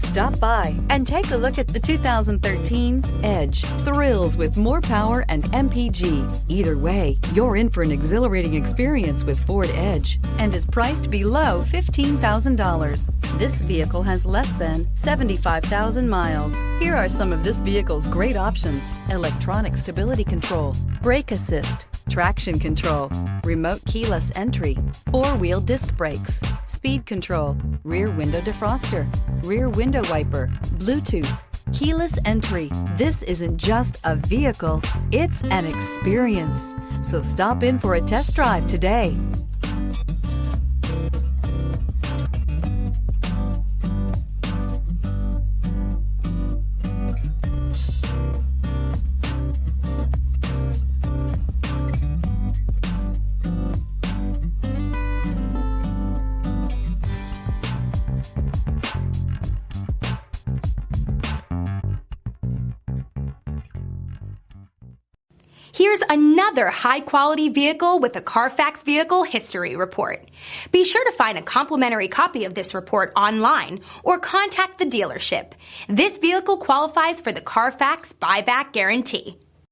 Stop by and take a look at the 2013 Edge. Thrills with more power and MPG. Either way, you're in for an exhilarating experience with Ford Edge and is priced below $15,000. This vehicle has less than 75,000 miles. Here are some of this vehicle's great options: electronic stability control, brake assist, traction control, remote keyless entry, four-wheel disc brakes, speed control, rear window defroster, rear window wiper, Bluetooth, keyless entry. This isn't just a vehicle, it's an experience. So stop in for a test drive today. Here's another high-quality vehicle with a CARFAX Vehicle History Report. Be sure to find a complimentary copy of this report online or contact the dealership. This vehicle qualifies for the CARFAX Buyback Guarantee.